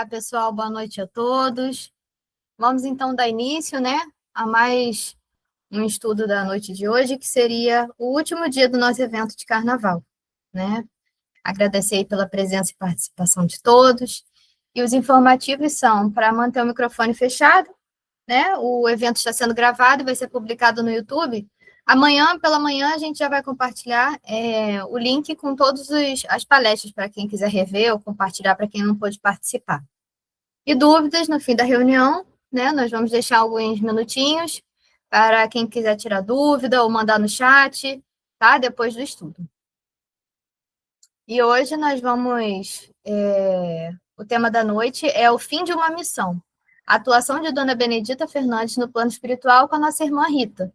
Olá, pessoal, boa noite a todos. Vamos então dar início, né, a mais um estudo da noite de hoje, que seria o último dia do nosso evento de carnaval, né? Agradecer aí pela presença e participação de todos. E os informativos são para manter o microfone fechado, né? O evento está sendo gravado e vai ser publicado no YouTube. Amanhã, pela manhã, a gente já vai compartilhar o link com todas as palestras para quem quiser rever ou compartilhar para quem não pôde participar. E dúvidas no fim da reunião, né? Nós vamos deixar alguns minutinhos para quem quiser tirar dúvida ou mandar no chat, tá? Depois do estudo. E hoje nós vamos. O tema da noite é o fim de uma missão. A atuação de Dona Benedita Fernandes no plano espiritual com a nossa irmã Rita.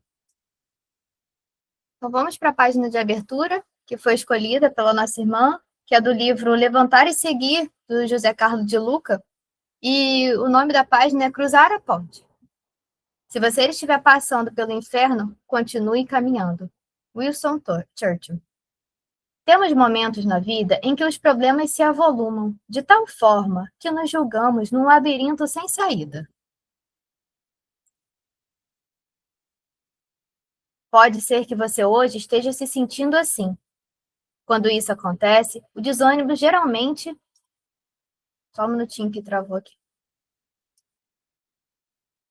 Então vamos para a página de abertura, que foi escolhida pela nossa irmã, que é do livro Levantar e Seguir, do José Carlos de Luca. E o nome da página é Cruzar a Ponte. Se você estiver passando pelo inferno, continue caminhando. Winston Churchill. Temos momentos na vida em que os problemas se avolumam de tal forma que nos julgamos num labirinto sem saída. Pode ser que você hoje esteja se sentindo assim. Quando isso acontece, o desânimo geralmente... Só um minutinho que travou aqui.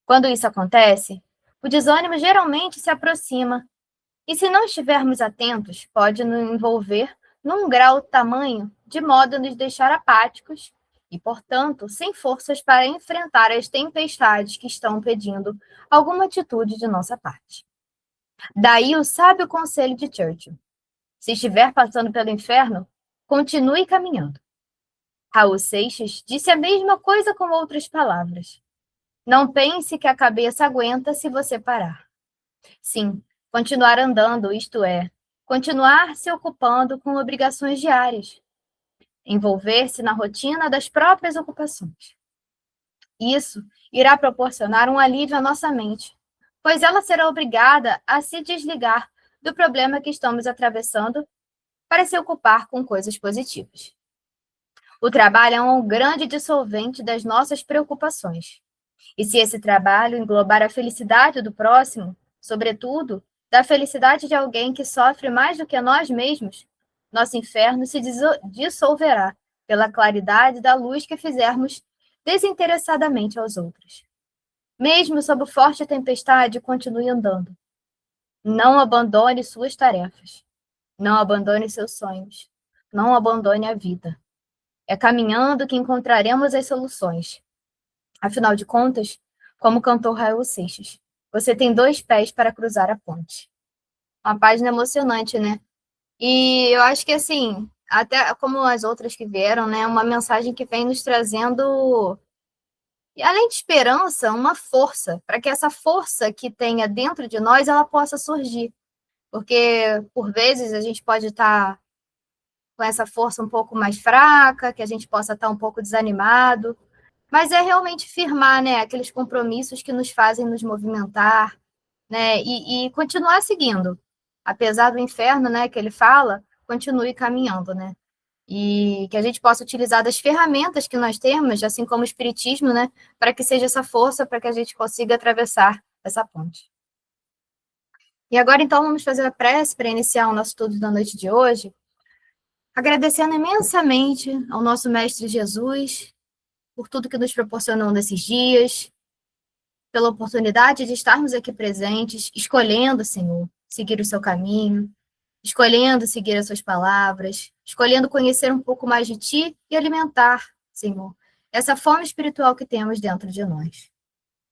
Quando isso acontece, o desânimo geralmente se aproxima. E se não estivermos atentos, pode nos envolver num grau tamanho de modo a nos deixar apáticos e, portanto, sem forças para enfrentar as tempestades que estão pedindo alguma atitude de nossa parte. Daí o sábio conselho de Churchill. Se estiver passando pelo inferno, continue caminhando. Raul Seixas disse a mesma coisa com outras palavras. Não pense que a cabeça aguenta se você parar. Sim, continuar andando, isto é, continuar se ocupando com obrigações diárias. Envolver-se na rotina das próprias ocupações. Isso irá proporcionar um alívio à nossa mente, pois ela será obrigada a se desligar do problema que estamos atravessando para se ocupar com coisas positivas. O trabalho é um grande dissolvente das nossas preocupações. E se esse trabalho englobar a felicidade do próximo, sobretudo, da felicidade de alguém que sofre mais do que nós mesmos, nosso inferno se dissolverá pela claridade da luz que fizermos desinteressadamente aos outros. Mesmo sob forte tempestade, continue andando. Não abandone suas tarefas. Não abandone seus sonhos. Não abandone a vida. É caminhando que encontraremos as soluções. Afinal de contas, como cantou Raul Seixas, você tem 2 pés para cruzar a ponte. Uma página emocionante, né? E eu acho que, assim, até como as outras que vieram, né, uma mensagem que vem nos trazendo, além de esperança, uma força, para que essa força que tenha dentro de nós, ela possa surgir. Porque, por vezes, a gente pode estar com essa força um pouco mais fraca, que a gente possa estar um pouco desanimado, mas é realmente firmar, né, aqueles compromissos que nos fazem nos movimentar, né, e continuar seguindo. Apesar do inferno, né, que ele fala, continue caminhando, né? E que a gente possa utilizar das ferramentas que nós temos, assim como o espiritismo, né, para que seja essa força para que a gente consiga atravessar essa ponte. E agora, então, vamos fazer a prece para iniciar o nosso estudo da noite de hoje, agradecendo imensamente ao nosso Mestre Jesus por tudo que nos proporcionou nesses dias, pela oportunidade de estarmos aqui presentes, escolhendo, Senhor, seguir o seu caminho, escolhendo seguir as suas palavras, escolhendo conhecer um pouco mais de Ti e alimentar, Senhor, essa fome espiritual que temos dentro de nós.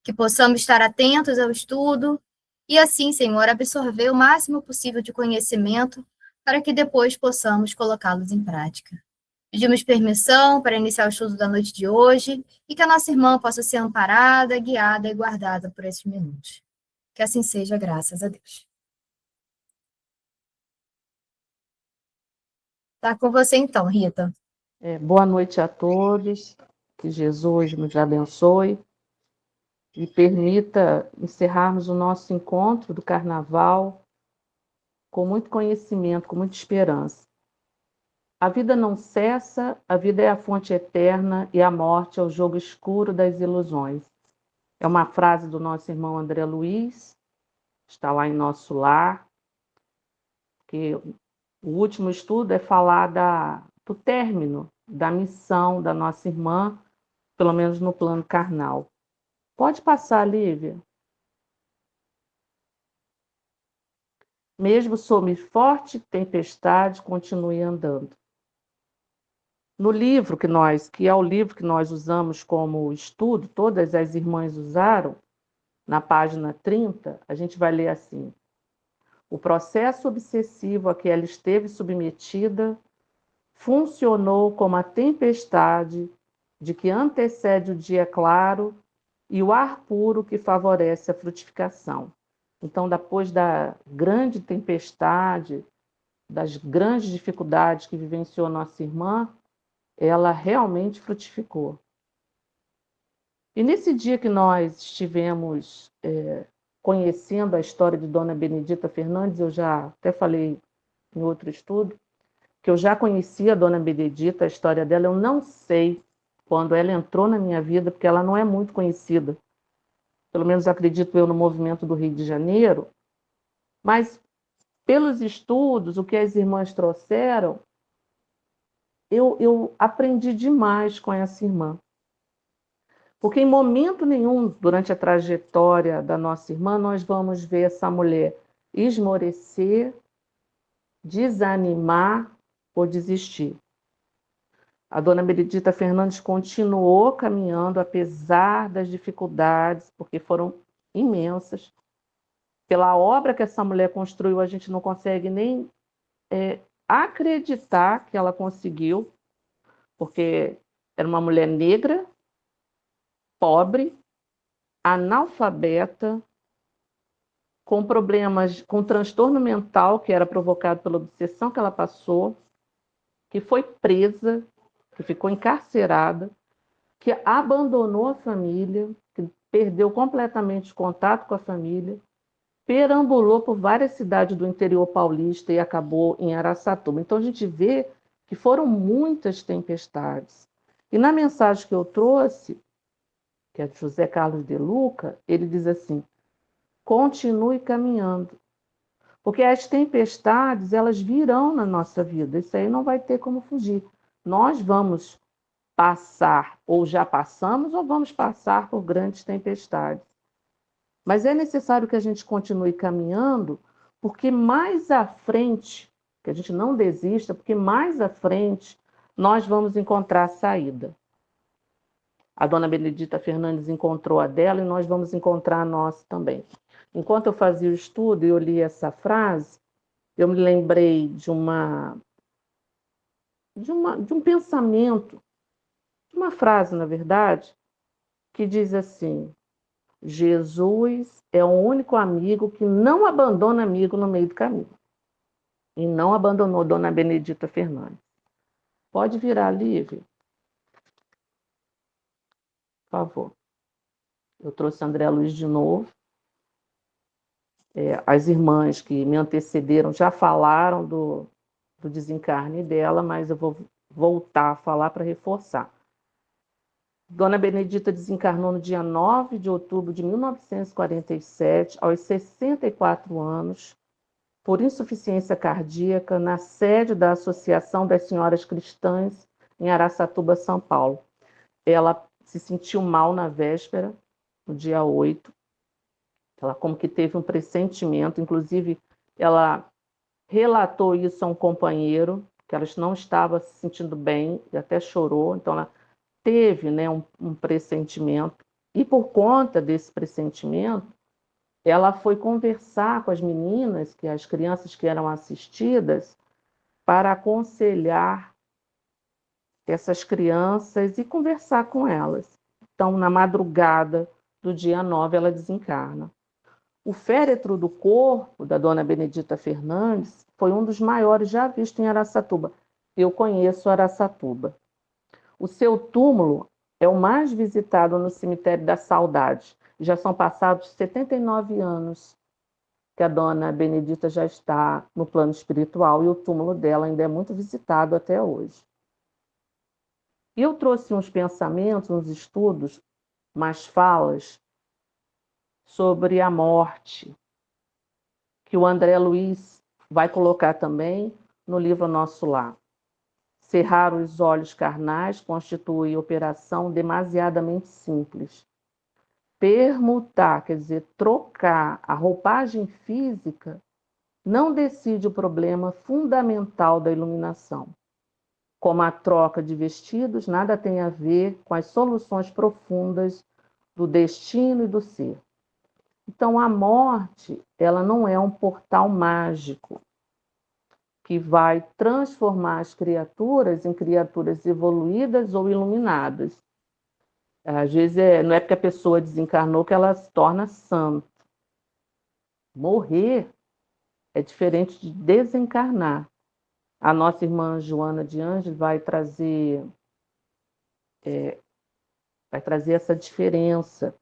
Que possamos estar atentos ao estudo e assim, Senhor, absorver o máximo possível de conhecimento para que depois possamos colocá-los em prática. Pedimos permissão para iniciar o estudo da noite de hoje e que a nossa irmã possa ser amparada, guiada e guardada por esses minutos. Que assim seja, graças a Deus. Tá com você então, Rita. Boa noite a todos, que Jesus nos abençoe e permita encerrarmos o nosso encontro do Carnaval com muito conhecimento, com muita esperança. A vida não cessa, a vida é a fonte eterna e a morte é o jogo escuro das ilusões. É uma frase do nosso irmão André Luiz, está lá em Nosso Lar, que o último estudo é falar do término da missão da nossa irmã, pelo menos no plano carnal. Pode passar, Lívia. Mesmo sob forte tempestade, continue andando. No livro que é o livro que nós usamos como estudo, todas as irmãs usaram, na página 30, a gente vai ler assim: o processo obsessivo a que ela esteve submetida funcionou como a tempestade de que antecede o dia claro e o ar puro que favorece a frutificação. Então, depois da grande tempestade, das grandes dificuldades que vivenciou nossa irmã, ela realmente frutificou. E nesse dia que nós estivemos conhecendo a história de Dona Benedita Fernandes, eu já até falei em outro estudo, que eu já conhecia a Dona Benedita, a história dela, eu não sei quando ela entrou na minha vida, porque ela não é muito conhecida, pelo menos acredito eu no movimento do Rio de Janeiro, mas pelos estudos, o que as irmãs trouxeram, eu aprendi demais com essa irmã. Porque em momento nenhum, durante a trajetória da nossa irmã, nós vamos ver essa mulher esmorecer, desanimar ou desistir. A dona Benedita Fernandes continuou caminhando, apesar das dificuldades, porque foram imensas. Pela obra que essa mulher construiu, a gente não consegue nem acreditar que ela conseguiu, porque era uma mulher negra, pobre, analfabeta, com problemas, com transtorno mental que era provocado pela obsessão que ela passou, que foi presa, que ficou encarcerada, que abandonou a família, que perdeu completamente o contato com a família, perambulou por várias cidades do interior paulista e acabou em Araçatuba. Então a gente vê que foram muitas tempestades. E na mensagem que eu trouxe, que é de José Carlos de Luca, ele diz assim: continue caminhando, porque as tempestades, elas virão na nossa vida, isso aí não vai ter como fugir. Nós vamos passar, ou já passamos, ou vamos passar por grandes tempestades. Mas é necessário que a gente continue caminhando, porque mais à frente, que a gente não desista, porque mais à frente nós vamos encontrar a saída. A dona Benedita Fernandes encontrou a dela e nós vamos encontrar a nossa também. Enquanto eu fazia o estudo e eu li essa frase, eu me lembrei de um pensamento, de uma frase, na verdade, que diz assim: Jesus é o único amigo que não abandona amigo no meio do caminho. E não abandonou Dona Benedita Fernandes. Pode virar, Lívia, por favor. Eu trouxe André Luiz de novo. As irmãs que me antecederam já falaram do desencarne dela, mas eu vou voltar a falar para reforçar. Dona Benedita desencarnou no dia 9 de outubro de 1947, aos 64 anos, por insuficiência cardíaca, na sede da Associação das Senhoras Cristãs, em Araçatuba, São Paulo. Ela se sentiu mal na véspera, no dia 8. Ela como que teve um pressentimento, inclusive ela relatou isso a um companheiro, que ela não estava se sentindo bem, e até chorou, então ela teve, né, um pressentimento, e por conta desse pressentimento, ela foi conversar com as meninas, que as crianças que eram assistidas, para aconselhar essas crianças e conversar com elas. Então, na madrugada do dia 9, ela desencarna. O féretro do corpo da dona Benedita Fernandes foi um dos maiores já visto em Araçatuba. Eu conheço Araçatuba. O seu túmulo é o mais visitado no cemitério da Saudade. Já são passados 79 anos que a dona Benedita já está no plano espiritual e o túmulo dela ainda é muito visitado até hoje. E eu trouxe uns pensamentos, uns estudos, umas falas sobre a morte, que o André Luiz vai colocar também no livro Nosso Lar. Cerrar os olhos carnais constitui operação demasiadamente simples. Permutar, quer dizer, trocar a roupagem física, não decide o problema fundamental da iluminação. Como a troca de vestidos, nada tem a ver com as soluções profundas do destino e do ser. Então, a morte, ela não é um portal mágico que vai transformar as criaturas em criaturas evoluídas ou iluminadas. Às vezes, não é porque a pessoa desencarnou que ela se torna santa. Morrer é diferente de desencarnar. A nossa irmã Joana de Ângeles vai trazer essa diferença.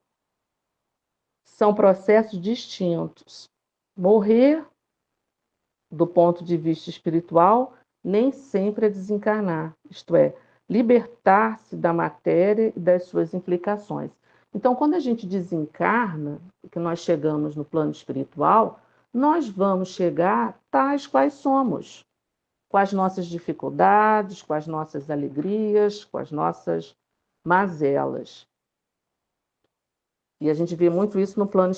São processos distintos. Morrer, do ponto de vista espiritual, nem sempre é desencarnar, isto é, libertar-se da matéria e das suas implicações. Então, quando a gente desencarna, que nós chegamos no plano espiritual, nós vamos chegar tais quais somos, com as nossas dificuldades, com as nossas alegrias, com as nossas mazelas. E a gente vê muito isso no plano,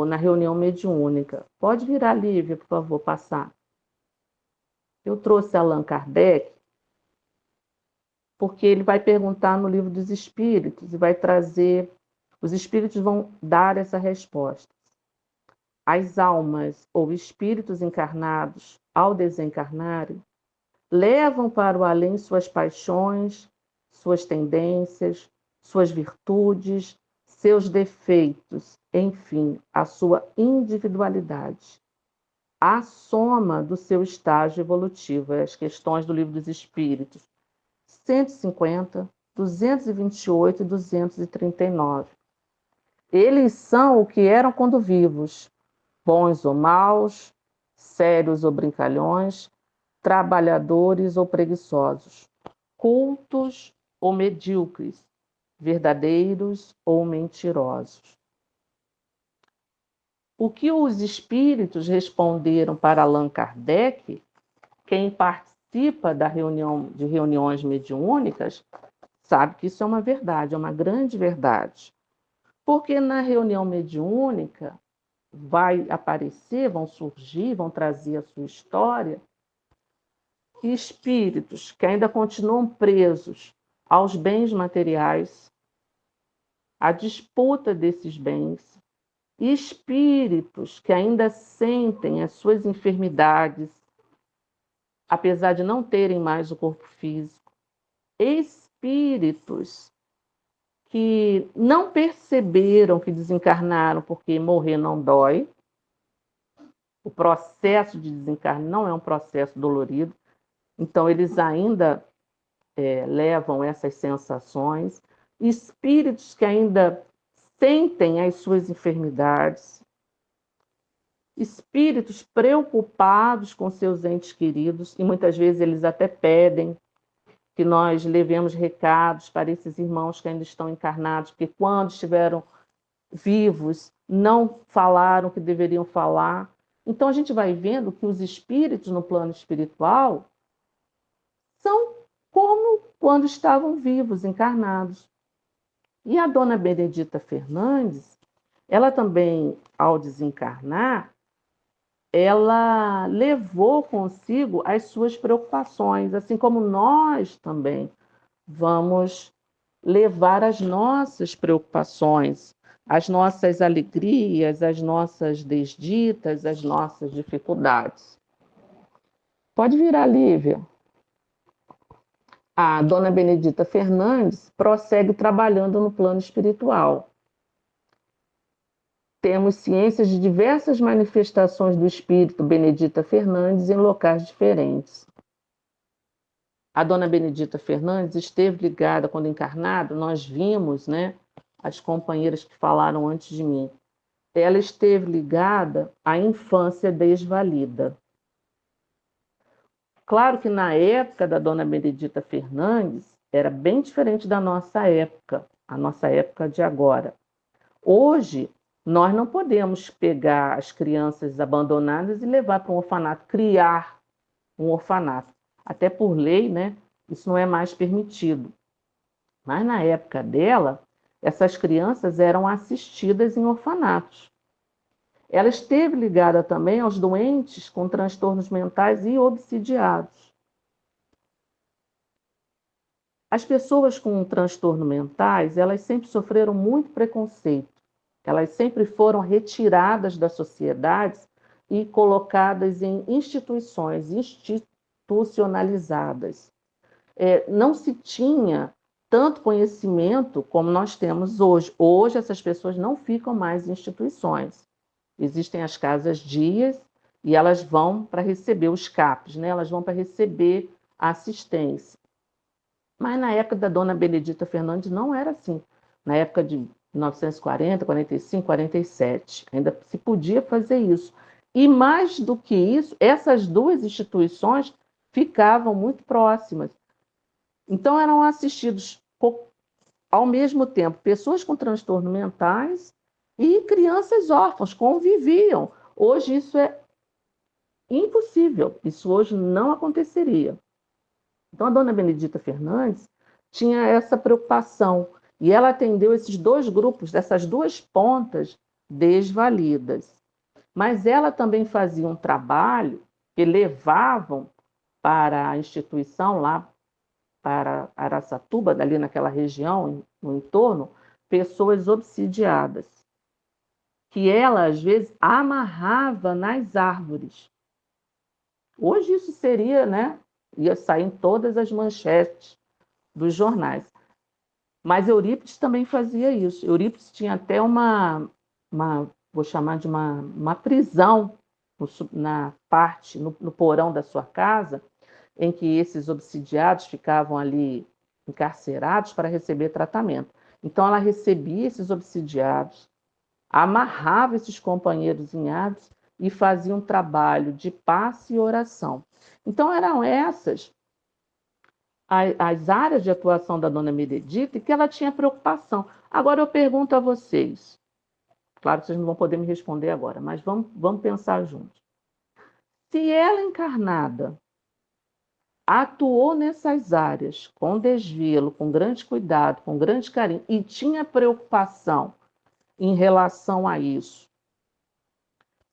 na reunião mediúnica. Pode virar, Lívia, por favor, passar. Eu trouxe Allan Kardec, porque ele vai perguntar no livro dos Espíritos e vai trazer, os Espíritos vão dar essa resposta. As almas ou espíritos encarnados, ao desencarnarem, levam para o além suas paixões, suas tendências, suas virtudes, seus defeitos, enfim, a sua individualidade. A soma do seu estágio evolutivo, as questões do Livro dos Espíritos, 150, 228 e 239. Eles são o que eram quando vivos, bons ou maus, sérios ou brincalhões, trabalhadores ou preguiçosos, cultos ou medíocres, verdadeiros ou mentirosos. O que os espíritos responderam para Allan Kardec, quem participa de reuniões mediúnicas, sabe que isso é uma verdade, é uma grande verdade. Porque na reunião mediúnica vai aparecer, vão surgir, vão trazer a sua história, espíritos que ainda continuam presos aos bens materiais, à disputa desses bens, espíritos que ainda sentem as suas enfermidades, apesar de não terem mais o corpo físico, espíritos que não perceberam que desencarnaram porque morrer não dói. O processo de desencarne não é um processo dolorido, então eles ainda levam essas sensações. Espíritos que ainda sentem as suas enfermidades, espíritos preocupados com seus entes queridos, e muitas vezes eles até pedem que nós levemos recados para esses irmãos que ainda estão encarnados, porque quando estiveram vivos não falaram o que deveriam falar. Então a gente vai vendo que os espíritos no plano espiritual são como quando estavam vivos, encarnados. E a dona Benedita Fernandes, ela também, ao desencarnar, ela levou consigo as suas preocupações, assim como nós também vamos levar as nossas preocupações, as nossas alegrias, as nossas desditas, as nossas dificuldades. Pode virar, Lívia. A dona Benedita Fernandes prossegue trabalhando no plano espiritual. Temos ciências de diversas manifestações do espírito Benedita Fernandes em locais diferentes. A dona Benedita Fernandes esteve ligada quando encarnada, nós vimos, né, as companheiras que falaram antes de mim, ela esteve ligada à infância desvalida. Claro que na época da dona Benedita Fernandes era bem diferente da nossa época, a nossa época de agora. Hoje, nós não podemos pegar as crianças abandonadas e levar para um orfanato, criar um orfanato. Até por lei, né, isso não é mais permitido. Mas na época dela, essas crianças eram assistidas em orfanatos. Ela esteve ligada também aos doentes com transtornos mentais e obsidiados. As pessoas com transtorno mentais, elas sempre sofreram muito preconceito. Elas sempre foram retiradas da sociedade e colocadas em instituições institucionalizadas. Não se tinha tanto conhecimento como nós temos hoje. Hoje, essas pessoas não ficam mais em instituições. Existem as casas-dias e elas vão para receber os CAPs, né? Elas vão para receber a assistência. Mas na época da dona Benedita Fernandes não era assim. Na época de 1940, 45, 47, ainda se podia fazer isso. E mais do que isso, essas duas instituições ficavam muito próximas. Então eram assistidos ao mesmo tempo pessoas com transtornos mentais e crianças órfãs, conviviam. Hoje isso é impossível, isso hoje não aconteceria. Então, a dona Benedita Fernandes tinha essa preocupação e ela atendeu esses dois grupos, dessas duas pontas desvalidas. Mas ela também fazia um trabalho que levavam para a instituição lá, para Araçatuba, ali naquela região, no entorno, pessoas obsidiadas, que ela, às vezes, amarrava nas árvores. Hoje isso seria, né? Ia sair em todas as manchetes dos jornais. Mas Eurípides também fazia isso. Eurípides tinha até vou chamar de uma prisão na parte, no porão da sua casa, em que esses obsidiados ficavam ali encarcerados para receber tratamento. Então ela recebia esses obsidiados, amarrava esses companheiros em árvores e fazia um trabalho de passe e oração. Então eram essas as áreas de atuação da dona Benedita e que ela tinha preocupação. Agora eu pergunto a vocês, claro que vocês não vão poder me responder agora, mas vamos pensar juntos. Se ela encarnada atuou nessas áreas com desvelo, com grande cuidado, com grande carinho e tinha preocupação em relação a isso,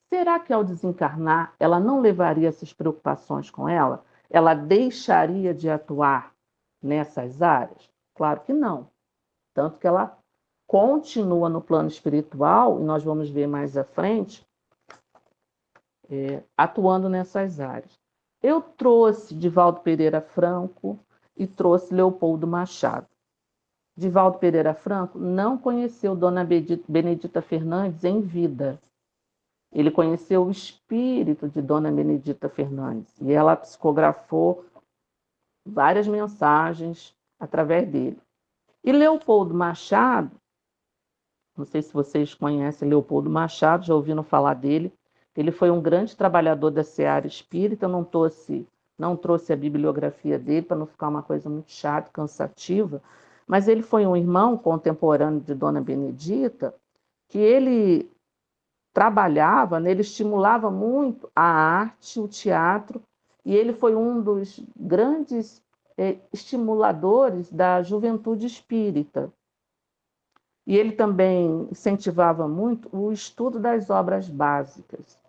será que ao desencarnar ela não levaria essas preocupações com ela? Ela deixaria de atuar nessas áreas? Claro que não. Tanto que ela continua no plano espiritual, e nós vamos ver mais à frente, atuando nessas áreas. Eu trouxe Divaldo Pereira Franco e trouxe Leopoldo Machado. Divaldo Pereira Franco não conheceu Dona Benedita Fernandes em vida. Ele conheceu o espírito de Dona Benedita Fernandes e ela psicografou várias mensagens através dele. E Leopoldo Machado, não sei se vocês conhecem Leopoldo Machado, já ouviram falar dele. Ele foi um grande trabalhador da seara espírita, não trouxe a bibliografia dele para não ficar uma coisa muito chata, cansativa, mas ele foi um irmão contemporâneo de Dona Benedita, que ele trabalhava, né, ele estimulava muito a arte, o teatro, e ele foi um dos grandes estimuladores da juventude espírita. E ele também incentivava muito o estudo das obras básicas.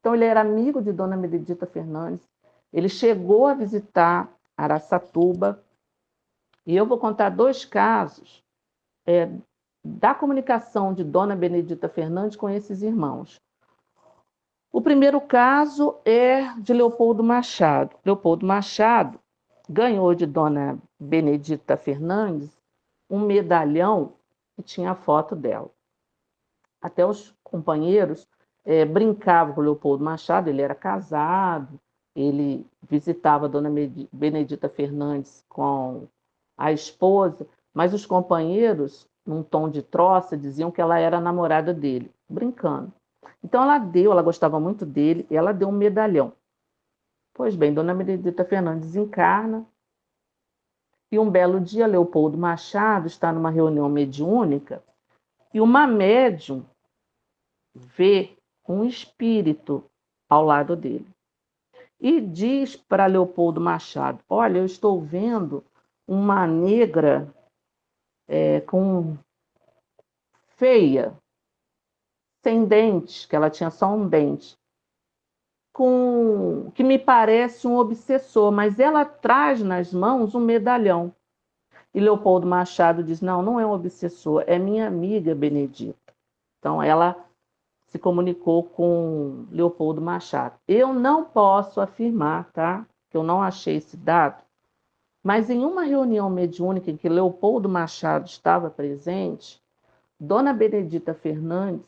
Então, ele era amigo de Dona Benedita Fernandes, ele chegou a visitar Araçatuba, e eu vou contar dois casos da comunicação de Dona Benedita Fernandes com esses irmãos. O primeiro caso é de Leopoldo Machado. Leopoldo Machado ganhou de Dona Benedita Fernandes um medalhão que tinha a foto dela. Até os companheiros brincavam com o Leopoldo Machado, ele era casado, ele visitava a Dona Benedita Fernandes com a esposa, mas os companheiros, num tom de troça, diziam que ela era a namorada dele. brincando. Então ela gostava muito dele, e ela deu um medalhão. Pois bem, Dona Benedita Fernandes encarna, e um belo dia Leopoldo Machado está numa reunião mediúnica, e uma médium vê um espírito ao lado dele. E diz para Leopoldo Machado: olha, eu estou vendo uma negra com feia, sem dentes, que ela tinha só um dente, com que me parece um obsessor, mas ela traz nas mãos um medalhão. E Leopoldo Machado diz: não, não é um obsessor, é minha amiga Benedita. Então ela se comunicou com Leopoldo Machado. Eu não posso afirmar, tá? Que eu não achei esse dado, mas em uma reunião mediúnica em que Leopoldo Machado estava presente, Dona Benedita Fernandes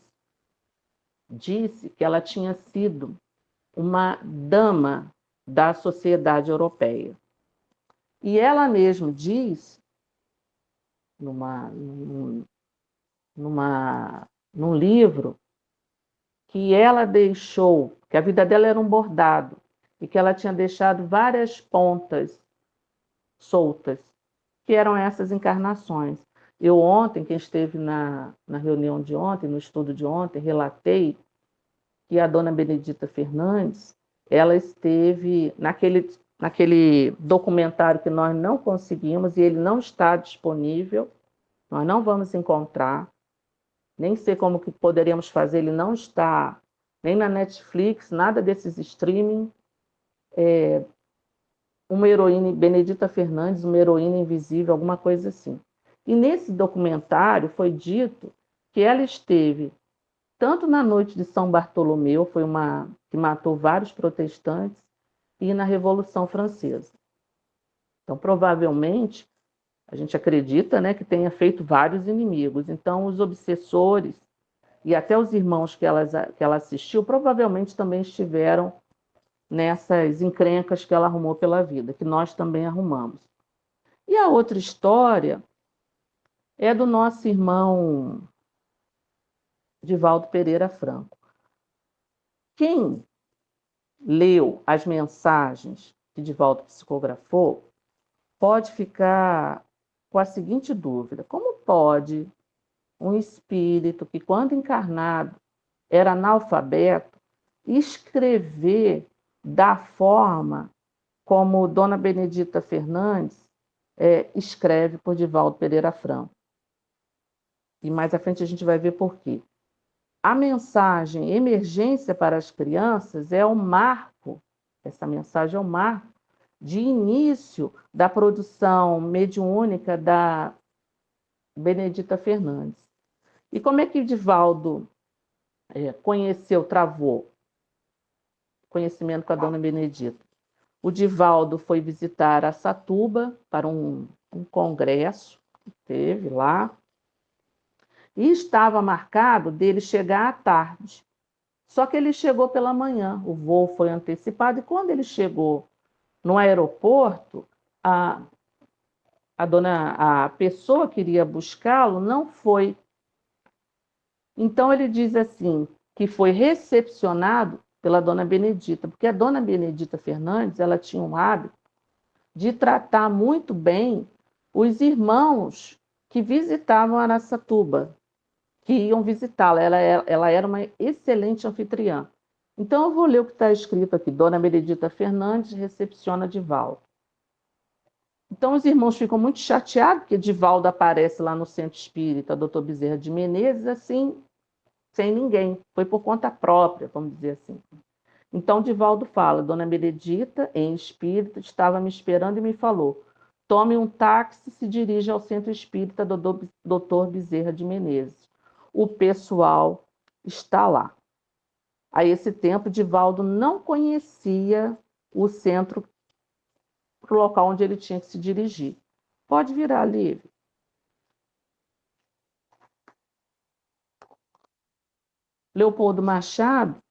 disse que ela tinha sido uma dama da sociedade europeia. E ela mesma diz, num livro, que ela deixou, que a vida dela era um bordado, e que ela tinha deixado várias pontas soltas, que eram essas encarnações. Eu ontem, quem esteve na reunião de ontem, no estudo de ontem, relatei que a dona Benedita Fernandes, ela esteve naquele documentário que nós não conseguimos, e ele não está disponível, nós não vamos encontrar, nem sei como que poderíamos fazer, ele não está nem na Netflix, nada desses streaming. Uma heroína, Benedita Fernandes, uma heroína invisível, alguma coisa assim. E nesse documentário foi dito que ela esteve tanto na noite de São Bartolomeu, foi uma que matou vários protestantes, e na Revolução Francesa. Então, provavelmente, a gente acredita, né, que tenha feito vários inimigos. Então, os obsessores e até os irmãos que ela assistiu, provavelmente também estiveram nessas encrencas que ela arrumou pela vida, que nós também arrumamos. E a outra história é do nosso irmão Divaldo Pereira Franco. Quem leu as mensagens que Divaldo psicografou pode ficar com a seguinte dúvida: como pode um espírito que, quando encarnado, era analfabeto, escrever da forma como Dona Benedita Fernandes escreve por Divaldo Pereira Franco? E mais à frente a gente vai ver por quê. A mensagem Emergência para as Crianças é o marco, essa mensagem é o marco de início da produção mediúnica da Benedita Fernandes. E como é que Divaldo travou conhecimento com a dona Benedita? O Divaldo foi visitar Araçatuba para um congresso que teve lá, e estava marcado dele chegar à tarde. Só que ele chegou pela manhã, o voo foi antecipado, e quando ele chegou no aeroporto, a pessoa que iria buscá-lo não foi. Então ele diz assim, que foi recepcionado pela dona Benedita, porque a dona Benedita Fernandes, ela tinha um hábito de tratar muito bem os irmãos que visitavam Araçatuba, que iam visitá-la. Ela era uma excelente anfitriã. Então, eu vou ler o que está escrito aqui. Dona Benedita Fernandes recepciona Divaldo. Então, os irmãos ficam muito chateados, porque Divaldo aparece lá no Centro Espírita, Dr. Bezerra de Menezes, assim, sem ninguém. Foi por conta própria, vamos dizer assim. Então, Divaldo fala: Dona Benedita, em espírito, estava me esperando e me falou: tome um táxi e se dirija ao Centro Espírita do Dr. Bezerra de Menezes. O pessoal está lá. A esse tempo, Divaldo não conhecia o centro, o local onde ele tinha que se dirigir. Pode virar, Lívia. Leopoldo Machado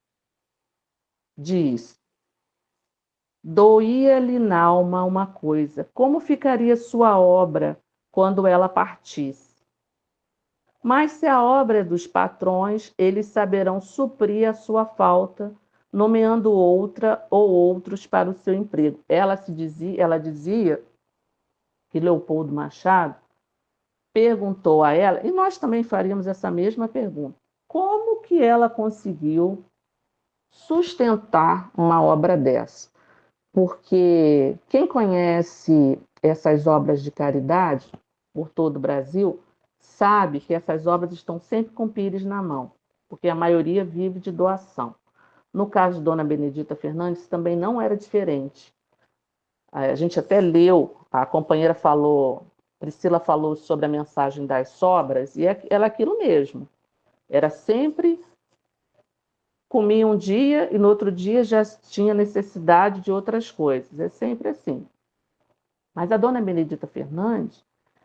diz: doía-lhe na alma uma coisa, como ficaria sua obra quando ela partisse? Mas se a obra é dos patrões, eles saberão suprir a sua falta, nomeando outra ou outros para o seu emprego. Ela dizia que Leopoldo Machado perguntou a ela, e nós também faríamos essa mesma pergunta: como que ela conseguiu sustentar uma obra dessa? Porque quem conhece essas obras de caridade por todo o Brasil sabe que essas obras estão sempre com pires na mão, porque a maioria vive de doação. No caso de Dona Benedita Fernandes, também não era diferente. A gente até leu, a companheira falou, Priscila falou sobre a mensagem das sobras, e era aquilo mesmo. Era sempre comia um dia e no outro dia já tinha necessidade de outras coisas. É sempre assim. Mas a Dona Benedita Fernandes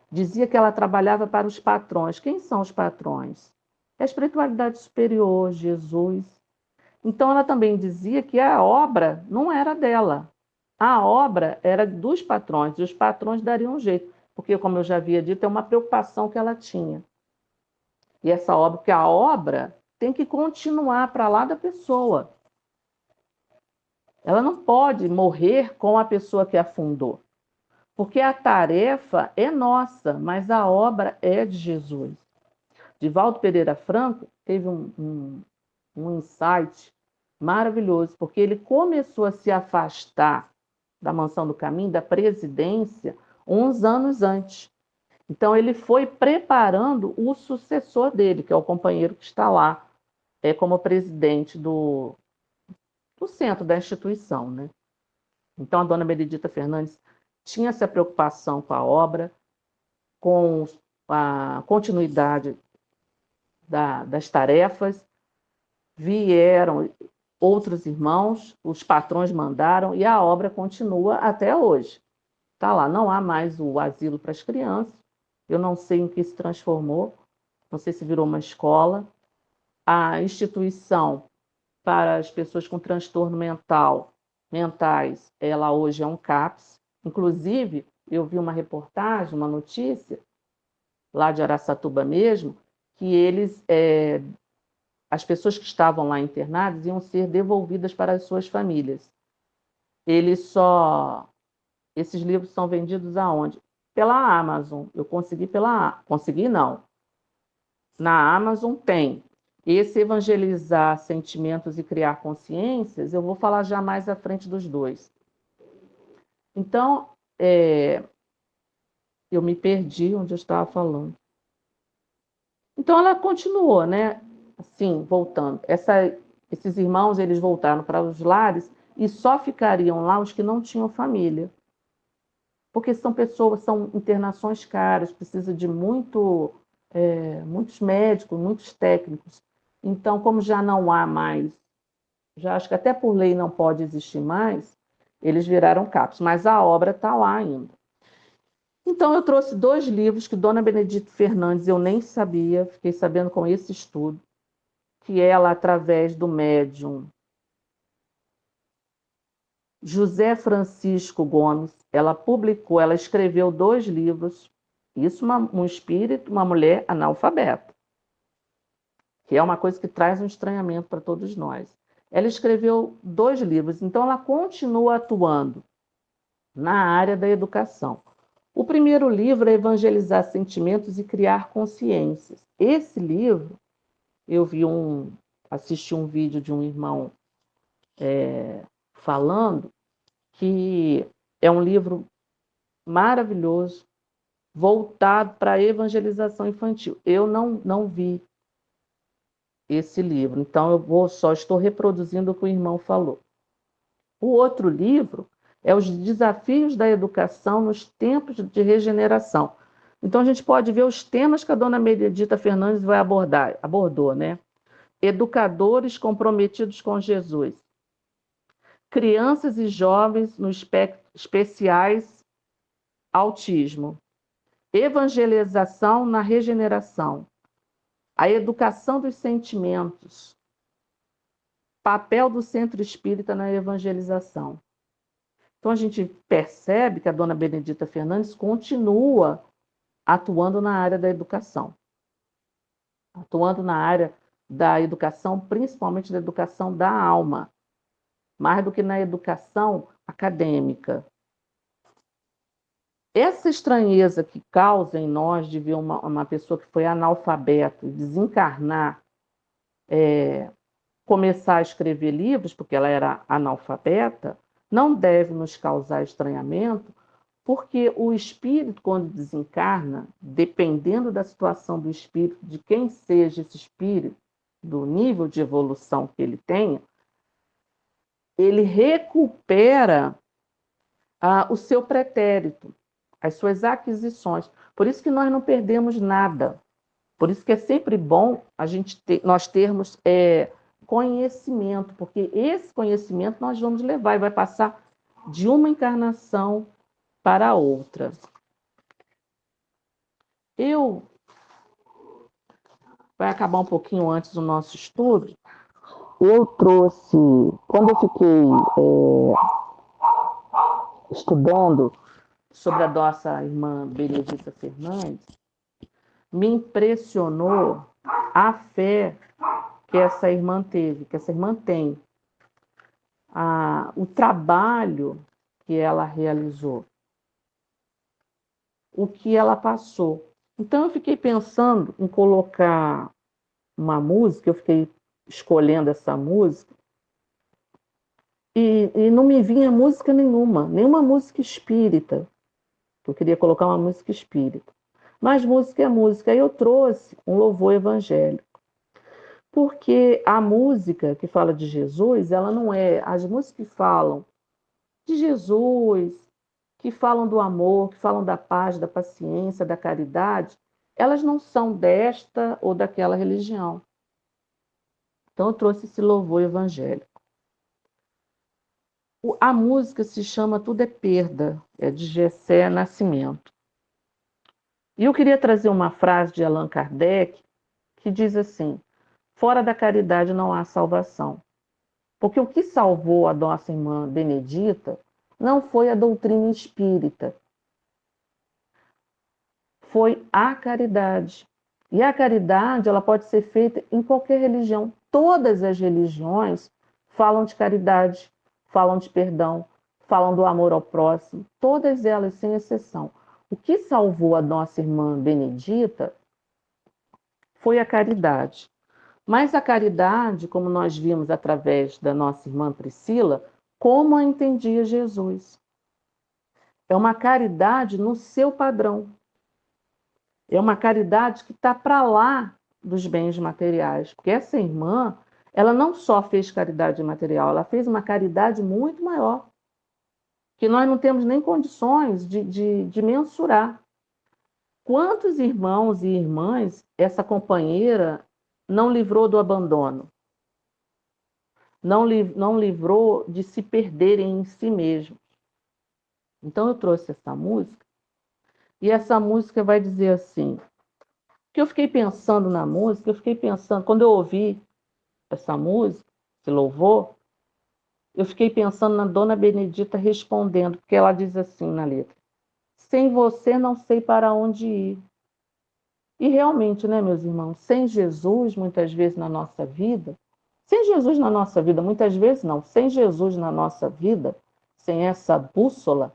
dizia que ela trabalhava para os patrões. Quem são os patrões? É a espiritualidade superior, Jesus. Então ela também dizia que a obra não era dela. A obra era dos patrões, e os patrões dariam um jeito, porque, como eu já havia dito, é uma preocupação que ela tinha. E essa obra, porque a obra tem que continuar para lá da pessoa. Ela não pode morrer com a pessoa que a fundou, porque a tarefa é nossa, mas a obra é de Jesus. Divaldo Pereira Franco teve um insight maravilhoso, porque ele começou a se afastar da Mansão do Caminho, da presidência, uns anos antes. Então, ele foi preparando o sucessor dele, que é o companheiro que está lá, como presidente do centro da instituição, né? Então, a dona Benedita Fernandes tinha essa preocupação com a obra, com a continuidade das tarefas. Vieram outros irmãos, os patrões mandaram, e a obra continua até hoje. Está lá, não há mais o asilo para as crianças, eu não sei em que se transformou, não sei se virou uma escola. A instituição para as pessoas com transtorno mentais, ela hoje é um CAPS. Inclusive, eu vi uma reportagem, uma notícia, lá de Araçatuba mesmo, que as pessoas que estavam lá internadas iam ser devolvidas para as suas famílias. Esses livros são vendidos aonde? Pela Amazon. Eu consegui consegui não. Na Amazon tem. Esse evangelizar sentimentos e criar consciências, eu vou falar já mais à frente dos dois. Então, eu me perdi onde eu estava falando. Então, ela continuou, né? Assim, voltando. Esses irmãos, eles voltaram para os lares e só ficariam lá os que não tinham família. Porque são internações caras, precisa de muitos médicos, muitos técnicos. Então, como já não há mais, já acho que até por lei não pode existir mais, eles viraram CAPS, mas a obra está lá ainda. Então, eu trouxe 2 livros que Dona Benedita Fernandes eu nem sabia, fiquei sabendo com esse estudo, que ela, através do médium José Francisco Gomes, ela escreveu 2 livros, isso um espírito, uma mulher analfabeta, que é uma coisa que traz um estranhamento para todos nós. Ela escreveu 2 livros, então ela continua atuando na área da educação. O primeiro livro é Evangelizar Sentimentos e Criar Consciências. Esse livro, eu assisti um vídeo de um irmão falando que é um livro maravilhoso, voltado para a evangelização infantil. Eu não vi esse livro, então só estou reproduzindo o que o irmão falou. O outro livro é Os Desafios da Educação nos Tempos de Regeneração. Então, a gente pode ver os temas que a dona Benedita Fernandes abordou, né? Educadores comprometidos com Jesus. Crianças e jovens no especiais autismo. Evangelização na regeneração. A educação dos sentimentos. Papel do centro espírita na evangelização. Então, a gente percebe que a dona Benedita Fernandes continua atuando na área da educação. atuando na área da educação, principalmente da educação da alma, mais do que na educação acadêmica. Essa estranheza que causa em nós de ver uma pessoa que foi analfabeto desencarnar, começar a escrever livros, porque ela era analfabeta, não deve nos causar estranhamento, porque o espírito, quando desencarna, dependendo da situação do espírito, de quem seja esse espírito, do nível de evolução que ele tenha, ele recupera o seu pretérito, as suas aquisições. Por isso que nós não perdemos nada. Por isso que é sempre bom nós termos conhecimento, porque esse conhecimento nós vamos levar e vai passar de uma encarnação para outra. Vai acabar um pouquinho antes do nosso estudo. Eu trouxe, quando eu fiquei estudando sobre a nossa irmã Benedita Fernandes, me impressionou a fé que essa irmã teve, que essa irmã tem, o trabalho que ela realizou, o que ela passou. Então eu fiquei pensando em colocar uma música, eu fiquei escolhendo essa música, e não me vinha música nenhuma música espírita. Eu queria colocar uma música espírita. Mas música é música. Aí eu trouxe um louvor evangélico. Porque a música que fala de Jesus, ela não é... As músicas que falam de Jesus, que falam do amor, que falam da paz, da paciência, da caridade, elas não são desta ou daquela religião. Então eu trouxe esse louvor evangélico. A música se chama Tudo é Perda, é de Gessé Nascimento. E eu queria trazer uma frase de Allan Kardec que diz assim: fora da caridade não há salvação. Porque o que salvou a nossa irmã Benedita não foi a doutrina espírita, foi a caridade. E a caridade, ela pode ser feita em qualquer religião. Todas as religiões falam de caridade, falam de perdão, falam do amor ao próximo, todas elas, sem exceção. O que salvou a nossa irmã Benedita foi a caridade. Mas a caridade, como nós vimos através da nossa irmã Priscila, como a entendia Jesus. É uma caridade no seu padrão. É uma caridade que está para lá dos bens materiais. Porque essa irmã, ela não só fez caridade material, ela fez uma caridade muito maior, que nós não temos nem condições de mensurar. Quantos irmãos e irmãs essa companheira não livrou do abandono? Não livrou de se perderem em si mesmos. Então eu trouxe essa música, e essa música vai dizer assim, que eu fiquei pensando na música, quando eu ouvi essa música, esse louvor, eu fiquei pensando na Dona Benedita respondendo, porque ela diz assim na letra: sem você não sei para onde ir. E realmente, né, meus irmãos, sem Jesus, muitas vezes na nossa vida, sem Jesus na nossa vida, muitas vezes não, sem Jesus na nossa vida, sem essa bússola,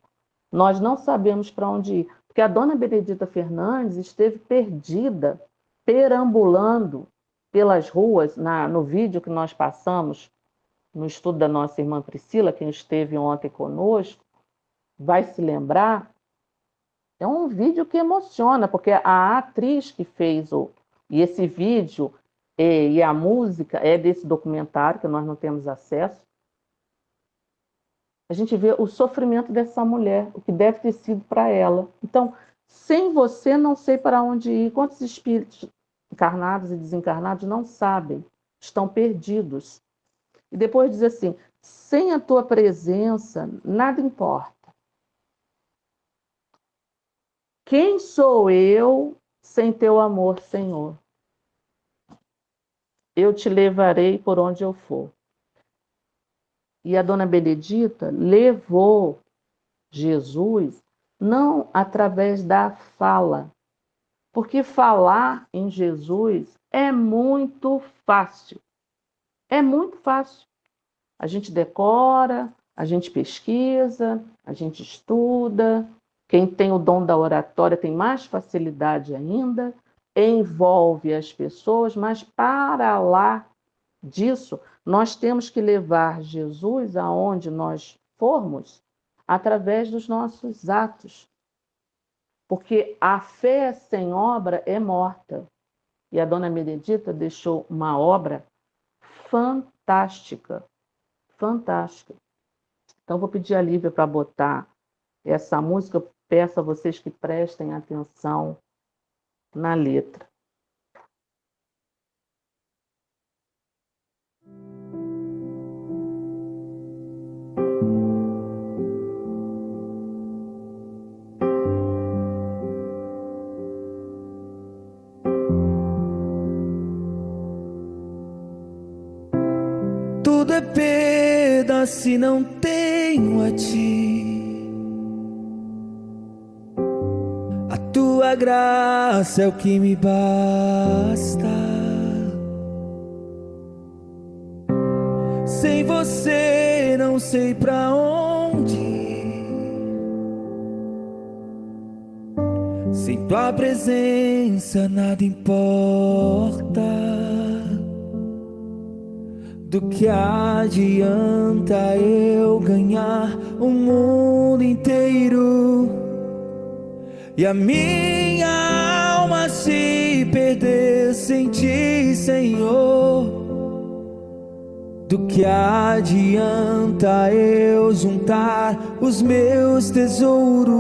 nós não sabemos para onde ir. Porque a Dona Benedita Fernandes esteve perdida, perambulando pelas ruas, no vídeo que nós passamos no estudo da nossa irmã Priscila, quem esteve ontem conosco, vai se lembrar. É um vídeo que emociona, porque a atriz que fez e esse vídeo e a música é desse documentário, que nós não temos acesso. A gente vê o sofrimento dessa mulher, o que deve ter sido para ela. Então, sem você, não sei para onde ir. Quantos espíritos encarnados e desencarnados não sabem, estão perdidos. E depois diz assim: sem a tua presença, nada importa. Quem sou eu sem teu amor, Senhor? Eu te levarei por onde eu for. E a Dona Benedita levou Jesus não através da fala, Porque falar em Jesus é muito fácil. É muito fácil. A gente decora, a gente pesquisa, a gente estuda. Quem tem o dom da oratória tem mais facilidade ainda, envolve as pessoas, mas para lá disso, nós temos que levar Jesus aonde nós formos através dos nossos atos. Porque a fé sem obra é morta. E a dona Benedita deixou uma obra fantástica, fantástica. Então, vou pedir a Lívia para botar essa música. Eu peço a vocês que prestem atenção na letra. Tudo é perda se não tenho a ti. A tua graça é o que me basta. Sem você não sei pra onde ir. Sem tua presença nada importa. Do que adianta eu ganhar o mundo inteiro e a minha alma se perder sem ti, Senhor? Do que adianta eu juntar os meus tesouros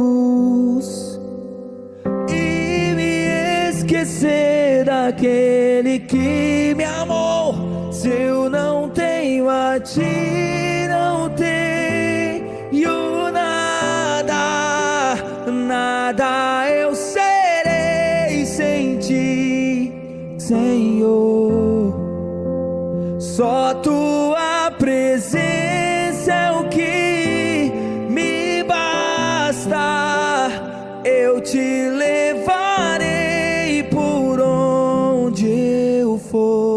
e me esquecer daquele que me amou? Se eu não tenho a ti, não tenho nada, nada eu serei sem ti, Senhor. Só tua presença é o que me basta. Eu te levarei por onde eu for.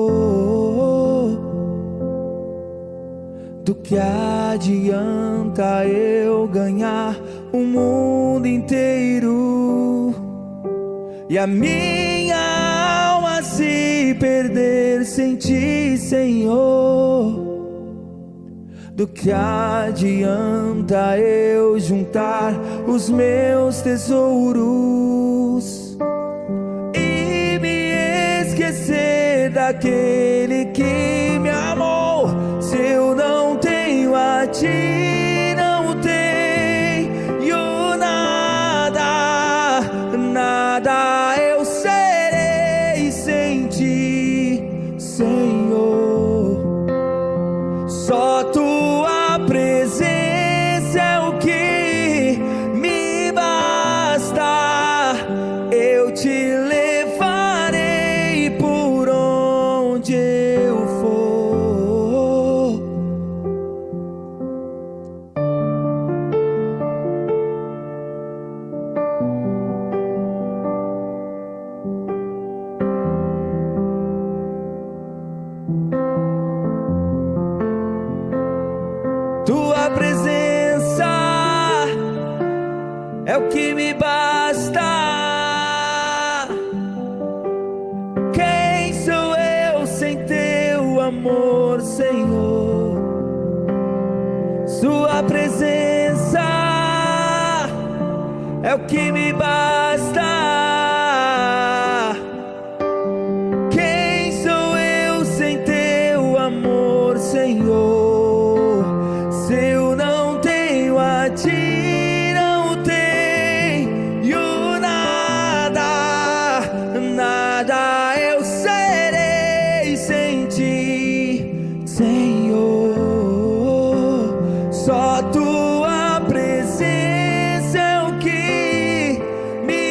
Do que adianta eu ganhar o mundo inteiro e a minha alma se perder sem ti, Senhor? Do que adianta eu juntar os meus tesouros e me esquecer daquele que me amou? Se eu não tenho a ti, não tenho nada, nada eu serei sem ti, Senhor. Só tua presença é o que me basta. Eu te levarei por onde eu for. Tua presença é o que me basta. Quem sou eu sem teu amor, Senhor? Sua presença é o que me basta. Quem sou eu sem teu amor, Senhor? Se eu não tenho a ti, não tenho nada, nada eu serei sem ti, Senhor. Só tua presença é o que me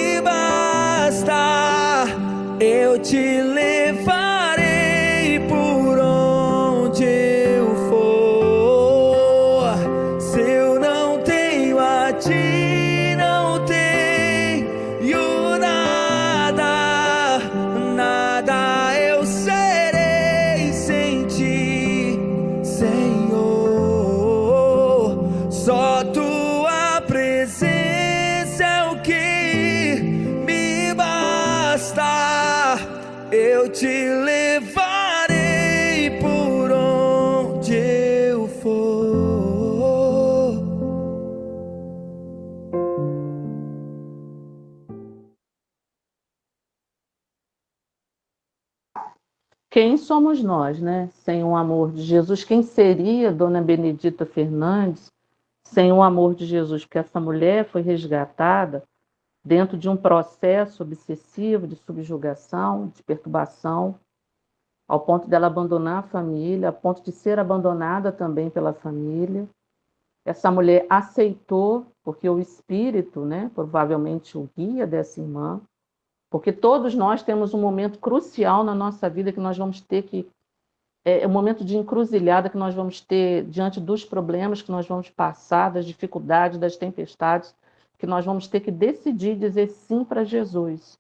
te levarei por onde eu for. Quem somos nós, né? Sem o amor de Jesus? Quem seria Dona Benedita Fernandes sem o amor de Jesus? Porque essa mulher foi resgatada dentro de um processo obsessivo de subjugação, de perturbação, ao ponto dela abandonar a família, ao ponto de ser abandonada também pela família. Essa mulher aceitou, porque o espírito, né, provavelmente o guia dessa irmã, porque todos nós temos um momento crucial na nossa vida que nós vamos ter que um momento de encruzilhada que nós vamos ter diante dos problemas que nós vamos passar, das dificuldades, das tempestades, que nós vamos ter que decidir dizer sim para Jesus.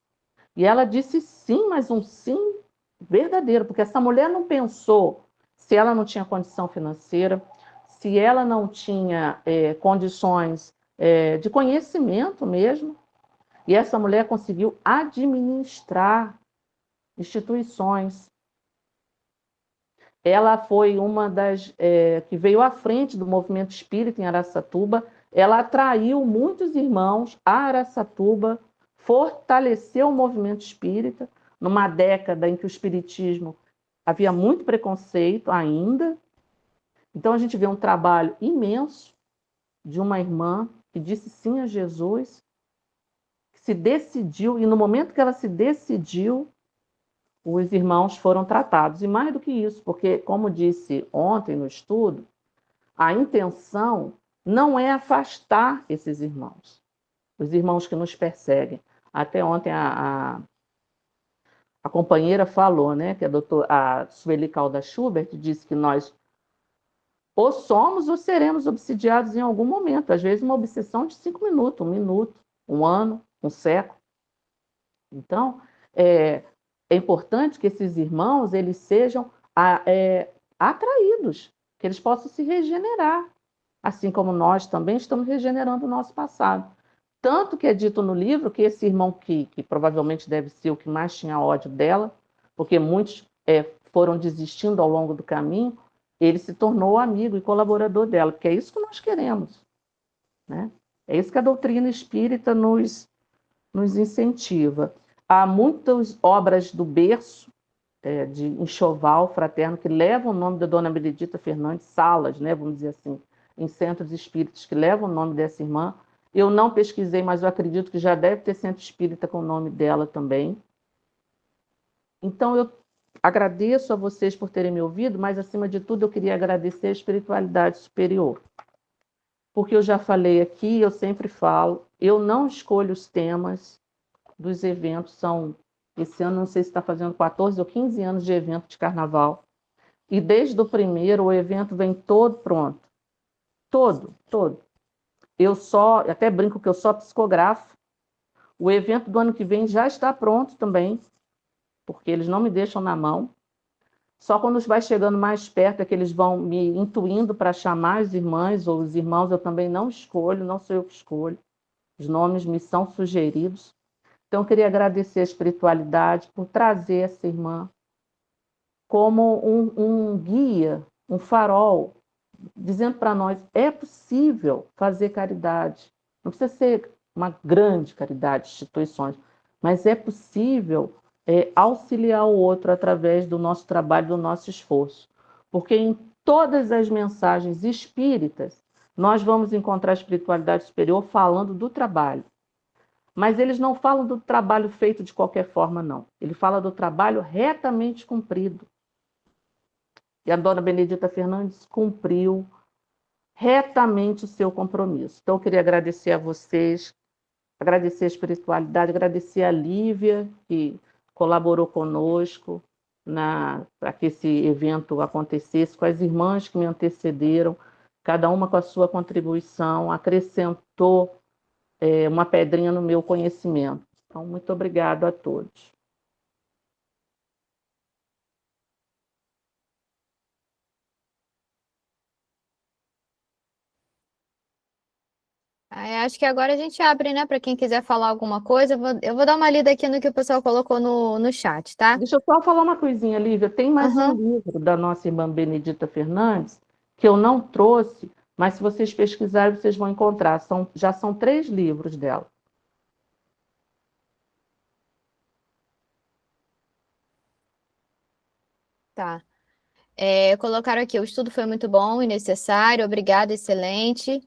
E ela disse sim, mas um sim verdadeiro, porque essa mulher não pensou se ela não tinha condição financeira, se ela não tinha condições de conhecimento mesmo, e essa mulher conseguiu administrar instituições. Ela foi uma das que veio à frente do movimento espírita em Araçatuba. Ela atraiu muitos irmãos a Araçatuba, fortaleceu o movimento espírita, numa década em que o espiritismo havia muito preconceito ainda. Então a gente vê um trabalho imenso de uma irmã que disse sim a Jesus, que se decidiu, e no momento que ela se decidiu, os irmãos foram tratados. E mais do que isso, porque, como disse ontem no estudo, a intenção não é afastar esses irmãos, os irmãos que nos perseguem. Até ontem a companheira falou, né, que a Sueli Calda Schubert disse que nós ou somos ou seremos obsidiados em algum momento, às vezes uma obsessão de 5 minutos, 1 minuto, 1 ano, 1 século. Então, é importante que esses irmãos eles sejam atraídos, que eles possam se regenerar, assim como nós também estamos regenerando o nosso passado. Tanto que é dito no livro que esse irmão que provavelmente deve ser o que mais tinha ódio dela, porque muitos foram desistindo ao longo do caminho, ele se tornou amigo e colaborador dela, porque é isso que nós queremos, né? É isso que a doutrina espírita nos incentiva. Há muitas obras do berço, de enxoval fraterno, que levam o nome da Dona Benedita Fernandes, salas, né, vamos dizer assim, em centros espíritas que levam o nome dessa irmã. Eu não pesquisei, mas eu acredito que já deve ter centro espírita com o nome dela também. Então, eu agradeço a vocês por terem me ouvido, mas, acima de tudo, eu queria agradecer a espiritualidade superior. Porque eu já falei aqui, eu sempre falo, eu não escolho os temas dos eventos, esse ano não sei se está fazendo 14 ou 15 anos de evento de carnaval, e desde o primeiro o evento vem todo pronto, todo. Até brinco que eu só psicografo, o evento do ano que vem já está pronto também, porque eles não me deixam na mão, só quando vai chegando mais perto é que eles vão me intuindo para chamar as irmãs ou os irmãos, eu também não escolho, não sou eu que escolho, os nomes me são sugeridos. Então, eu queria agradecer a espiritualidade por trazer essa irmã como um guia, um farol, dizendo para nós, é possível fazer caridade. Não precisa ser uma grande caridade, instituições, mas é possível auxiliar o outro através do nosso trabalho, do nosso esforço. Porque em todas as mensagens espíritas, nós vamos encontrar a espiritualidade superior falando do trabalho. Mas eles não falam do trabalho feito de qualquer forma, não. Ele fala do trabalho retamente cumprido. E a dona Benedita Fernandes cumpriu retamente o seu compromisso. Então, eu queria agradecer a vocês, agradecer a espiritualidade, agradecer a Lívia, que colaborou conosco para que esse evento acontecesse, com as irmãs que me antecederam, cada uma com a sua contribuição, acrescentou uma pedrinha no meu conhecimento. Então, muito obrigado a todos. Aí acho que agora a gente abre, né, para quem quiser falar alguma coisa. Eu vou dar uma lida aqui no que o pessoal colocou no chat, tá? Deixa eu só falar uma coisinha, Lívia. Tem mais um Aham. livro da nossa irmã Benedita Fernandes que eu não trouxe, mas se vocês pesquisarem, vocês vão encontrar. Já são 3 livros dela. Tá. Colocaram aqui, o estudo foi muito bom e necessário, obrigada, excelente.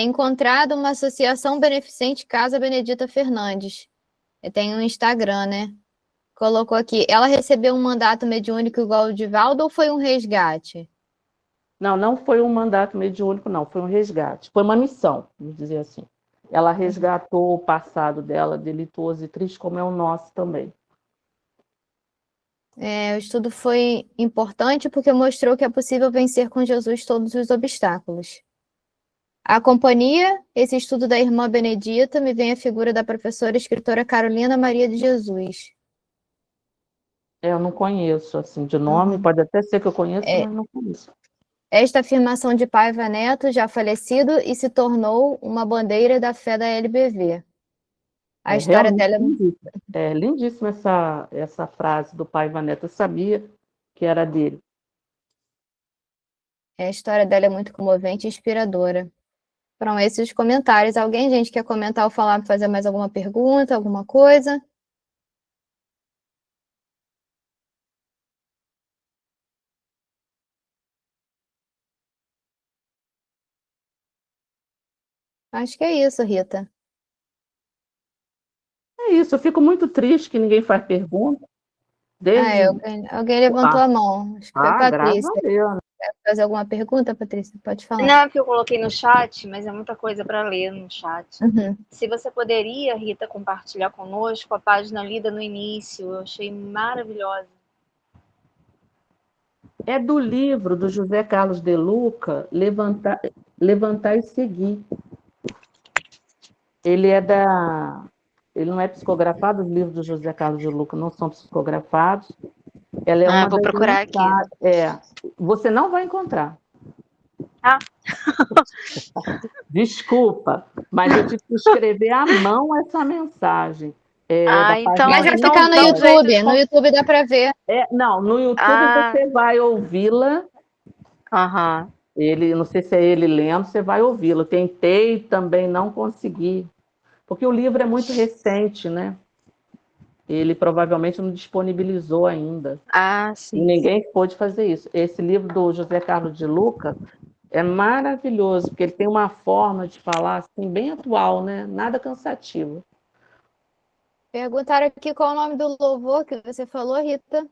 Encontrado uma associação beneficente Casa Benedita Fernandes. Tem um Instagram, né? Colocou aqui, ela recebeu um mandato mediúnico igual o de Valdo ou foi um resgate? Não, não foi um mandato mediúnico, não, foi um resgate. Foi uma missão, vamos dizer assim. Ela resgatou o passado dela, delituoso e triste, como é o nosso também. O estudo foi importante porque mostrou que é possível vencer com Jesus todos os obstáculos. A companhia, esse estudo da irmã Benedita, me vem a figura da professora e escritora Carolina Maria de Jesus. Eu não conheço, assim, de nome, Uhum. pode até ser que eu conheça, É, mas não conheço. Esta afirmação de Paiva Neto, já falecido, e se tornou uma bandeira da fé da LBV. A É história realmente dela lindíssima. É lindíssima essa frase do Paiva Neto. Eu sabia que era dele. a história dela é muito comovente e inspiradora. Foram esses os comentários. Alguém, gente, quer comentar ou falar, fazer mais alguma pergunta, alguma coisa? Acho que é isso, Rita. É isso, eu fico muito triste que ninguém faz pergunta. Desde. Alguém levantou Ah, a mão. Acho que foi a graças a Patrícia. Deus. Quer fazer alguma pergunta, Patrícia? Pode falar. Não, que eu coloquei no chat, mas é muita coisa para ler no chat. Uhum. Se você poderia, Rita, compartilhar conosco a página lida no início, eu achei maravilhosa. É do livro do José Carlos de Luca, Levantar e Seguir. Ele é da. Ele não é psicografado, os livros do José Carlos de Luca não são psicografados. Ela é uma Vou das procurar aqui. mensagens. Você não vai encontrar. Ah. Desculpa, mas eu tive que escrever à mão essa mensagem. Então, Mas vai então, ficar no então, YouTube. jeito No YouTube dá para ver. Não, no YouTube você vai ouvi-la. Não sei se é ele lendo, você vai ouvi-lo. Tentei também, não consegui. Porque o livro é muito recente, né? Ele provavelmente não disponibilizou ainda. sim. E ninguém pôde fazer isso. Esse livro do José Carlos de Luca é maravilhoso, porque ele tem uma forma de falar assim, bem atual, né? Nada cansativo. Perguntaram aqui qual é o nome do louvor que você falou, Rita.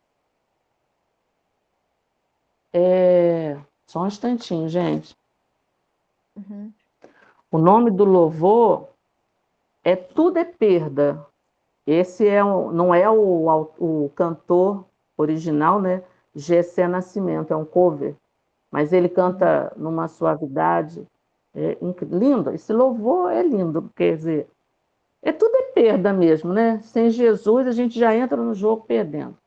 Só um instantinho, gente. Uhum. O nome do louvor é Tudo é Perda. Esse não é o cantor original, né? Gessé Nascimento, é um cover. Mas ele canta numa suavidade lindo. Esse louvor é lindo, quer dizer, tudo é perda mesmo, né? Sem Jesus a gente já entra no jogo perdendo.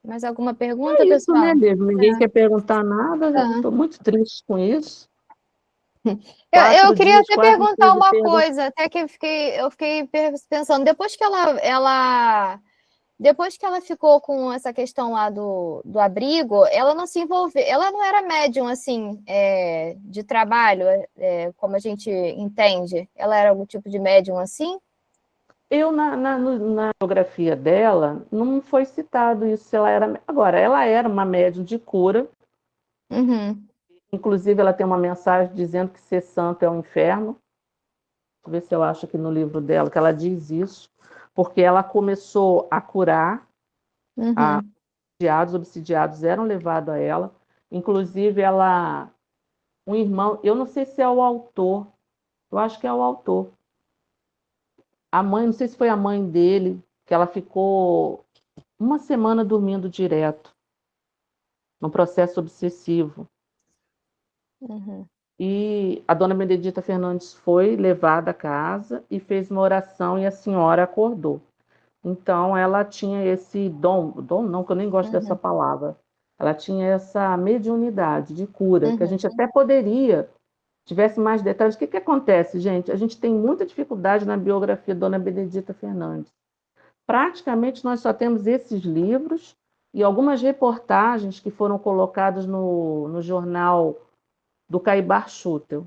Mais alguma pergunta, É isso, né, pessoal? Lívia? Ninguém quer perguntar nada. Tá. Estou muito triste com isso. Eu queria até Quase perguntar tive uma perda. coisa, até que eu fiquei pensando, depois que ela ficou com essa questão lá do abrigo, ela não se envolveu, ela não era médium, assim, de trabalho, como a gente entende. Ela era algum tipo de médium assim? Na biografia dela, não foi citado isso, se ela era. Agora, ela era uma médium de cura. Uhum. Inclusive, ela tem uma mensagem dizendo que ser santo é um inferno. Deixa eu ver se eu acho aqui no livro dela que ela diz isso, porque ela começou a curar, Uhum. obsidiados eram levados a ela. Inclusive, um irmão, eu não sei se é o autor, eu acho que é o autor. A mãe, não sei se foi a mãe dele, que ela ficou uma semana dormindo direto, num processo obsessivo. Uhum. E a dona Benedita Fernandes foi levada à casa e fez uma oração e a senhora acordou. Então, ela tinha esse dom não, que eu nem gosto dessa palavra, ela tinha essa mediunidade de cura, que a gente até poderia, tivesse mais detalhes. O que que acontece, gente? A gente tem muita dificuldade na biografia da Dona Benedita Fernandes. Praticamente nós só temos esses livros e algumas reportagens que foram colocadas no jornal do Caibar Schutel.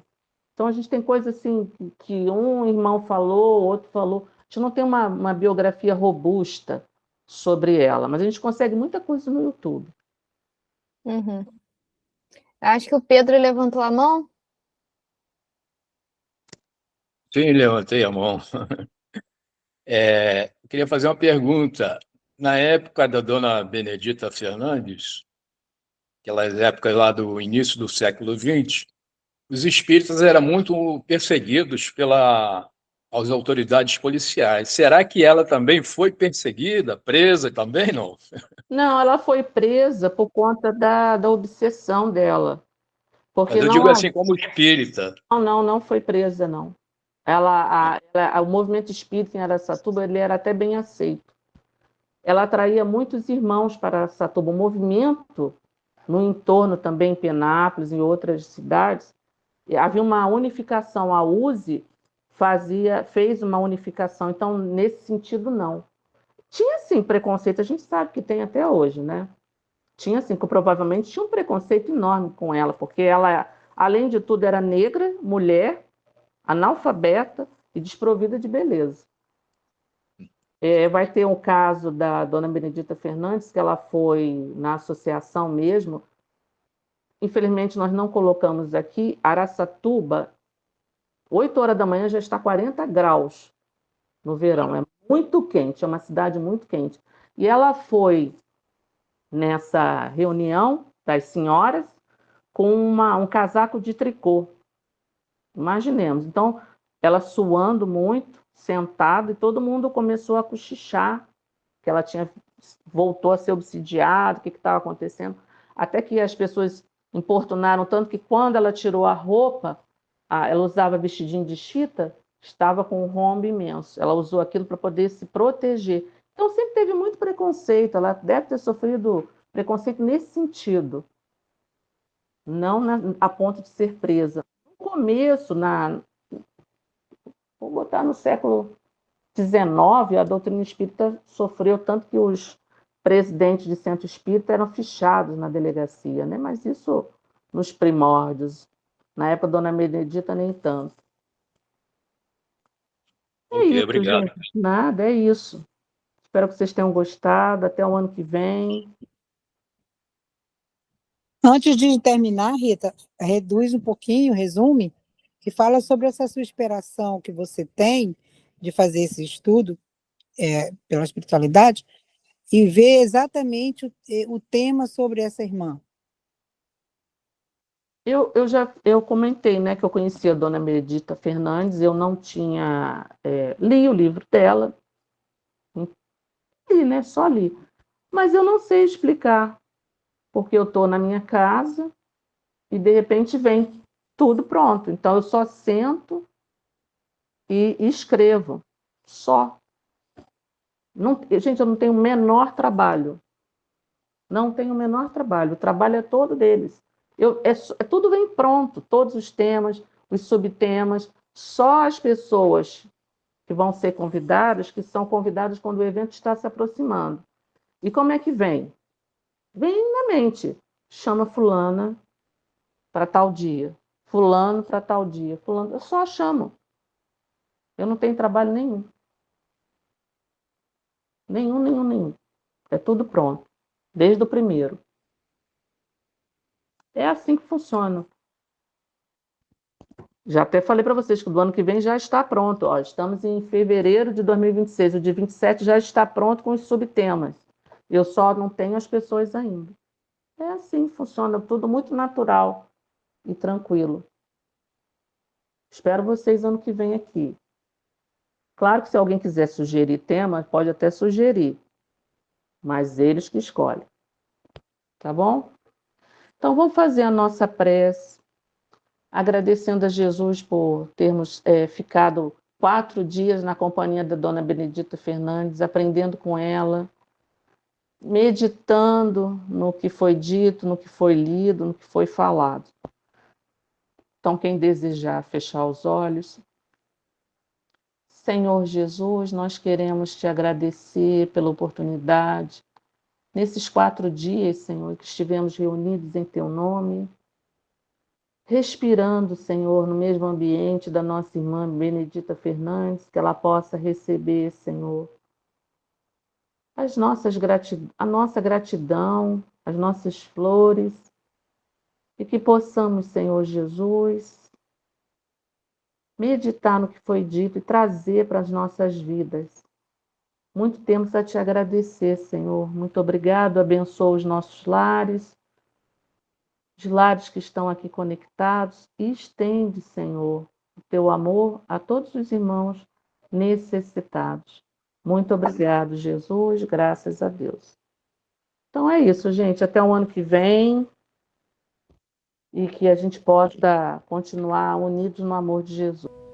Então a gente tem coisas assim que um irmão falou, outro falou. A gente não tem uma biografia robusta sobre ela, mas a gente consegue muita coisa no YouTube. Uhum. Acho que o Pedro levantou a mão. Sim, levantei a mão. Eu queria fazer uma pergunta. Na época da Dona Benedita Fernandes, aquelas épocas lá do início do século XX, os espíritas eram muito perseguidos pelas autoridades policiais. Será que ela também foi perseguida, presa também, não? Não, ela foi presa por conta da obsessão dela. Mas Porque eu digo assim, como espírita. não foi presa, não. O movimento espírita em Araçatuba, ele era até bem aceito. Ela atraía muitos irmãos para Araçatuba. O movimento no entorno também, em Penápolis, em outras cidades, havia uma unificação. A USE fez uma unificação. Então, nesse sentido, não. Tinha, sim, preconceito. A gente sabe que tem até hoje, né? Tinha, sim, provavelmente tinha um preconceito enorme com ela, porque ela, além de tudo, era negra, mulher, analfabeta e desprovida de beleza. Vai ter um caso da Dona Benedita Fernandes, que ela foi na associação mesmo. Infelizmente, nós não colocamos aqui. Araçatuba, 8 horas da manhã já está 40 graus no verão. É muito quente, é uma cidade muito quente. E ela foi nessa reunião das senhoras com um casaco de tricô. Imaginemos. Então, ela suando muito, sentada, e todo mundo começou a cochichar que ela voltou a ser obsidiada, o que estava acontecendo. Até que as pessoas importunaram tanto que quando ela tirou a roupa, ela usava vestidinho de chita, estava com um rombo imenso. Ela usou aquilo para poder se proteger. Então, sempre teve muito preconceito. Ela deve ter sofrido preconceito nesse sentido, não a ponto de ser presa. No começo, vou botar no século XIX, a doutrina espírita sofreu tanto que os presidentes de centro espírita eram fichados na delegacia, né? Mas isso nos primórdios. Na época da Dona Benedita, nem tanto. Ok, Isso, obrigado. gente. Nada, é isso. Espero que vocês tenham gostado. Até o ano que vem. Antes de terminar, Rita, reduz um pouquinho, resume, que fala sobre essa sua inspiração que você tem de fazer esse estudo pela espiritualidade e ver exatamente o tema sobre essa irmã. Eu comentei, né, que eu conhecia a Dona Benedita Fernandes, eu não tinha... li o livro dela, li, né, só li. Mas eu não sei explicar, porque eu estou na minha casa e, de repente, vem tudo pronto. Então, eu só sento e escrevo, só. Não, gente, eu não tenho o menor trabalho. Não tenho o menor trabalho. O trabalho é todo deles. Tudo vem pronto, todos os temas, os subtemas. Só as pessoas que vão ser convidadas, que são convidadas quando o evento está se aproximando. E como é que vem? Vem na mente. Chama fulana para tal dia. Fulano para tal dia. Fulano, eu só chamo. Eu não tenho trabalho nenhum. Nenhum. É tudo pronto. Desde o primeiro. É assim que funciona. Já até falei para vocês que do ano que vem já está pronto. Ó, estamos em fevereiro de 2026. O de 27 já está pronto com os subtemas. Eu só não tenho as pessoas ainda. É assim que funciona. Tudo muito natural e tranquilo. Espero vocês ano que vem aqui. Claro que se alguém quiser sugerir tema, pode até sugerir. Mas eles que escolhem. Tá bom? Então, vamos fazer a nossa prece, agradecendo a Jesus por termos ficado 4 dias na companhia da Dona Benedita Fernandes, aprendendo com ela, meditando no que foi dito, no que foi lido, no que foi falado. Então, quem desejar fechar os olhos. Senhor Jesus, nós queremos te agradecer pela oportunidade. Nesses 4 dias, Senhor, que estivemos reunidos em teu nome, respirando, Senhor, no mesmo ambiente da nossa irmã Benedita Fernandes, que ela possa receber, Senhor, a nossa gratidão, as nossas flores, e que possamos, Senhor Jesus, meditar no que foi dito e trazer para as nossas vidas. Muito temos a te agradecer, Senhor. Muito obrigado, abençoa os nossos lares, os lares que estão aqui conectados, e estende, Senhor, o teu amor a todos os irmãos necessitados. Muito obrigado, Jesus, graças a Deus. Então é isso, gente. Até o ano que vem, e que a gente possa continuar unidos no amor de Jesus.